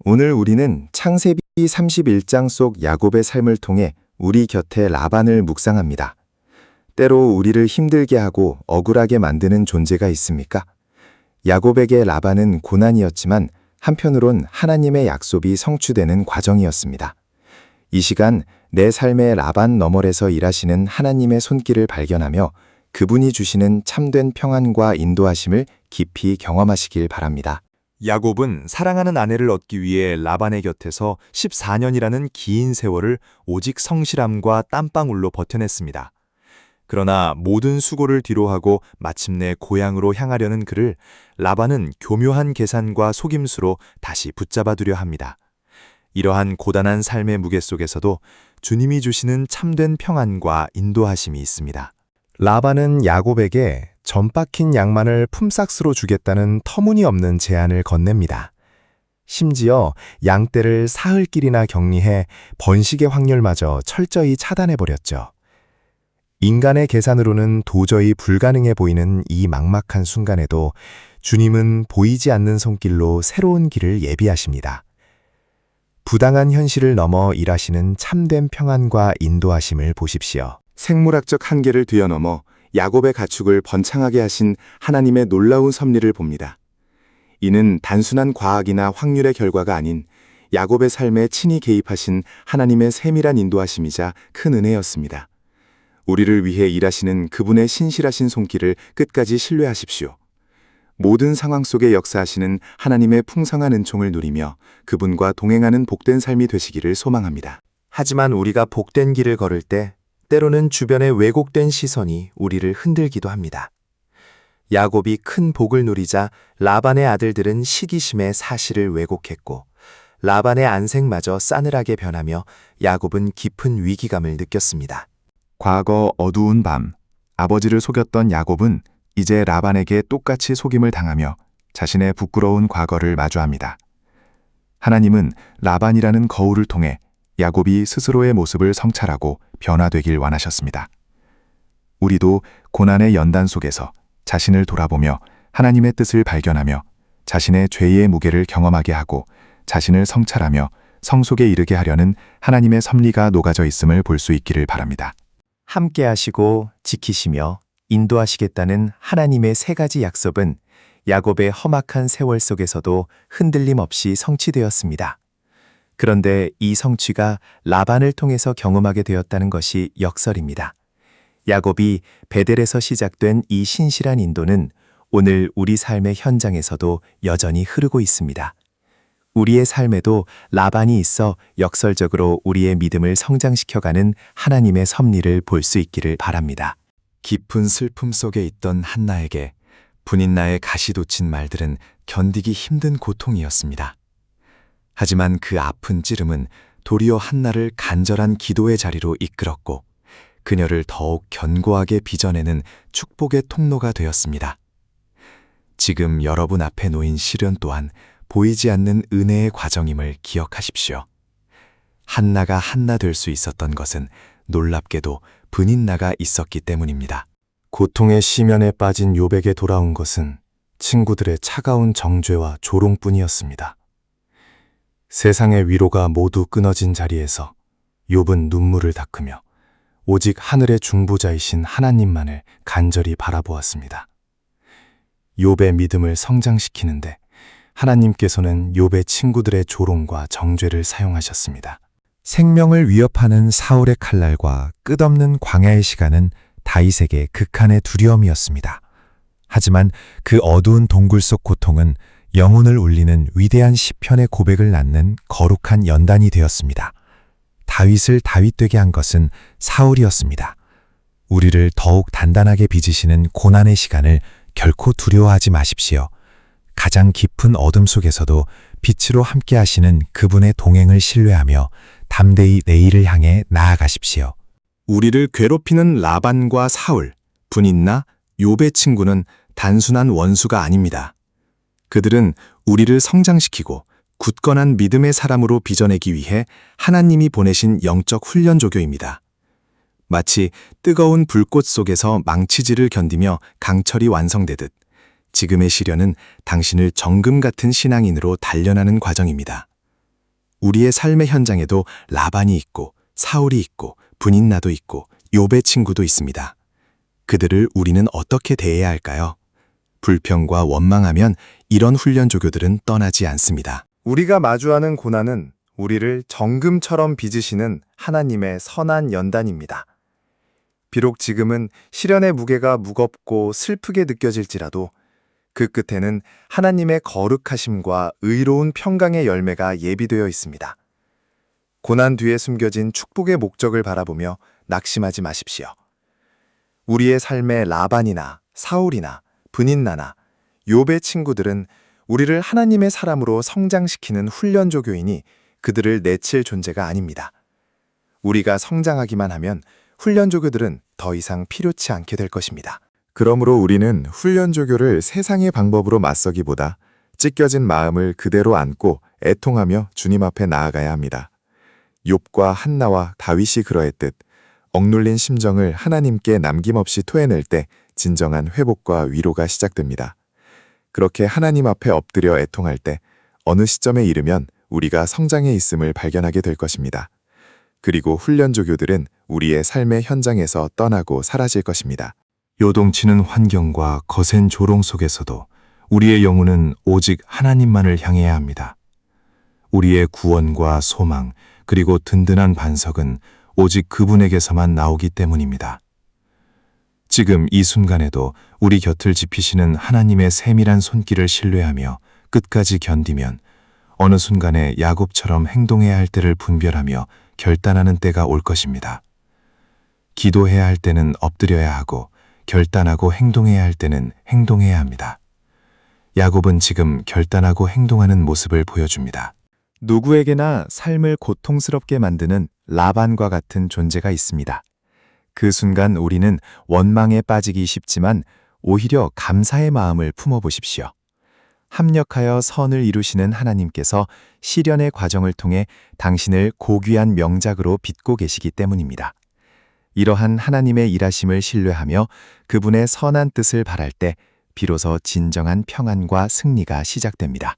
오늘 우리는 창세기 31장 속 야곱의 삶을 통해 우리 곁에 라반을 묵상합니다. 때로 우리를 힘들게 하고 억울하게 만드는 존재가 있습니까? 야곱에게 라반은 고난이었지만 한편으론 하나님의 약속이 성취되는 과정이었습니다. 이 시간 내 삶의 라반 너머에서 일하시는 하나님의 손길을 발견하며 그분이 주시는 참된 평안과 인도하심을 깊이 경험하시길 바랍니다. 야곱은 사랑하는 아내를 얻기 위해 라반의 곁에서 14년이라는 긴 세월을 오직 성실함과 땀방울로 버텨냈습니다. 그러나 모든 수고를 뒤로하고 마침내 고향으로 향하려는 그를 라반은 교묘한 계산과 속임수로 다시 붙잡아두려 합니다. 이러한 고단한 삶의 무게 속에서도 주님이 주시는 참된 평안과 인도하심이 있습니다. 라반은 야곱에게 전 박힌 양만을 품삯으로 주겠다는 터무니없는 제안을 건넵니다. 심지어 양떼를 사흘길이나 격리해 번식의 확률마저 철저히 차단해버렸죠. 인간의 계산으로는 도저히 불가능해 보이는 이 막막한 순간에도 주님은 보이지 않는 손길로 새로운 길을 예비하십니다. 부당한 현실을 넘어 일하시는 참된 평안과 인도하심을 보십시오. 생물학적 한계를 뛰어넘어 야곱의 가축을 번창하게 하신 하나님의 놀라운 섭리를 봅니다. 이는 단순한 과학이나 확률의 결과가 아닌 야곱의 삶에 친히 개입하신 하나님의 세밀한 인도하심이자 큰 은혜였습니다. 우리를 위해 일하시는 그분의 신실하신 손길을 끝까지 신뢰하십시오. 모든 상황 속에 역사하시는 하나님의 풍성한 은총을 누리며 그분과 동행하는 복된 삶이 되시기를 소망합니다. 하지만 우리가 복된 길을 걸을 때 때로는 주변의 왜곡된 시선이 우리를 흔들기도 합니다. 야곱이 큰 복을 누리자 라반의 아들들은 시기심에 사실을 왜곡했고 라반의 안색마저 싸늘하게 변하며 야곱은 깊은 위기감을 느꼈습니다. 과거 어두운 밤, 아버지를 속였던 야곱은 이제 라반에게 똑같이 속임을 당하며 자신의 부끄러운 과거를 마주합니다. 하나님은 라반이라는 거울을 통해 야곱이 스스로의 모습을 성찰하고 변화되길 원하셨습니다. 우리도 고난의 연단 속에서 자신을 돌아보며 하나님의 뜻을 발견하며 자신의 죄의 무게를 경험하게 하고 자신을 성찰하며 성속에 이르게 하려는 하나님의 섭리가 녹아져 있음을 볼 수 있기를 바랍니다. 함께 하시고 지키시며 인도하시겠다는 하나님의 세 가지 약속은 야곱의 험악한 세월 속에서도 흔들림 없이 성취되었습니다. 그런데 이 성취가 라반을 통해서 경험하게 되었다는 것이 역설입니다. 야곱이 베델에서 시작된 이 신실한 인도는 오늘 우리 삶의 현장에서도 여전히 흐르고 있습니다. 우리의 삶에도 라반이 있어 역설적으로 우리의 믿음을 성장시켜가는 하나님의 섭리를 볼 수 있기를 바랍니다. 깊은 슬픔 속에 있던 한나에게 분인나의 가시돋친 말들은 견디기 힘든 고통이었습니다. 하지만 그 아픈 찌름은 도리어 한나를 간절한 기도의 자리로 이끌었고 그녀를 더욱 견고하게 빚어내는 축복의 통로가 되었습니다. 지금 여러분 앞에 놓인 시련 또한 보이지 않는 은혜의 과정임을 기억하십시오. 한나가 한나 될 수 있었던 것은 놀랍게도 분인나가 있었기 때문입니다. 고통의 시면에 빠진 욥에게 돌아온 것은 친구들의 차가운 정죄와 조롱뿐이었습니다. 세상의 위로가 모두 끊어진 자리에서 욥은 눈물을 닦으며 오직 하늘의 중보자이신 하나님만을 간절히 바라보았습니다. 욥의 믿음을 성장시키는데 하나님께서는 욥의 친구들의 조롱과 정죄를 사용하셨습니다. 생명을 위협하는 사울의 칼날과 끝없는 광야의 시간은 다윗에게 극한의 두려움이었습니다. 하지만 그 어두운 동굴 속 고통은 영혼을 울리는 위대한 시편의 고백을 낳는 거룩한 연단이 되었습니다. 다윗을 다윗되게 한 것은 사울이었습니다. 우리를 더욱 단단하게 빚으시는 고난의 시간을 결코 두려워하지 마십시오. 가장 깊은 어둠 속에서도 빛으로 함께 하시는 그분의 동행을 신뢰하며 담대히 내일을 향해 나아가십시오. 우리를 괴롭히는 라반과 사울, 분인나, 욥의 친구는 단순한 원수가 아닙니다. 그들은 우리를 성장시키고 굳건한 믿음의 사람으로 빚어내기 위해 하나님이 보내신 영적 훈련 조교입니다. 마치 뜨거운 불꽃 속에서 망치질을 견디며 강철이 완성되듯 지금의 시련은 당신을 정금 같은 신앙인으로 단련하는 과정입니다. 우리의 삶의 현장에도 라반이 있고 사울이 있고 분인나도 있고 욥의 친구도 있습니다. 그들을 우리는 어떻게 대해야 할까요? 불평과 원망하면 이런 훈련 조교들은 떠나지 않습니다. 우리가 마주하는 고난은 우리를 정금처럼 빚으시는 하나님의 선한 연단입니다. 비록 지금은 시련의 무게가 무겁고 슬프게 느껴질지라도 그 끝에는 하나님의 거룩하심과 의로운 평강의 열매가 예비되어 있습니다. 고난 뒤에 숨겨진 축복의 목적을 바라보며 낙심하지 마십시오. 우리의 삶의 라반이나 사울이나 분인나나 욥의 친구들은 우리를 하나님의 사람으로 성장시키는 훈련 조교이니 그들을 내칠 존재가 아닙니다. 우리가 성장하기만 하면 훈련 조교들은 더 이상 필요치 않게 될 것입니다. 그러므로 우리는 훈련 조교를 세상의 방법으로 맞서기보다 찢겨진 마음을 그대로 안고 애통하며 주님 앞에 나아가야 합니다. 욥과 한나와 다윗이 그러했듯 억눌린 심정을 하나님께 남김없이 토해낼 때 진정한 회복과 위로가 시작됩니다. 그렇게 하나님 앞에 엎드려 애통할 때 어느 시점에 이르면 우리가 성장해 있음을 발견하게 될 것입니다. 그리고 훈련 조교들은 우리의 삶의 현장에서 떠나고 사라질 것입니다. 요동치는 환경과 거센 조롱 속에서도 우리의 영혼은 오직 하나님만을 향해야 합니다. 우리의 구원과 소망, 그리고 든든한 반석은 오직 그분에게서만 나오기 때문입니다. 지금 이 순간에도 우리 곁을 지키시는 하나님의 세밀한 손길을 신뢰하며 끝까지 견디면 어느 순간에 야곱처럼 행동해야 할 때를 분별하며 결단하는 때가 올 것입니다. 기도해야 할 때는 엎드려야 하고 결단하고 행동해야 할 때는 행동해야 합니다. 야곱은 지금 결단하고 행동하는 모습을 보여줍니다. 누구에게나 삶을 고통스럽게 만드는 라반과 같은 존재가 있습니다. 그 순간 우리는 원망에 빠지기 쉽지만 오히려 감사의 마음을 품어보십시오. 합력하여 선을 이루시는 하나님께서 시련의 과정을 통해 당신을 고귀한 명작으로 빚고 계시기 때문입니다. 이러한 하나님의 일하심을 신뢰하며 그분의 선한 뜻을 바랄 때 비로소 진정한 평안과 승리가 시작됩니다.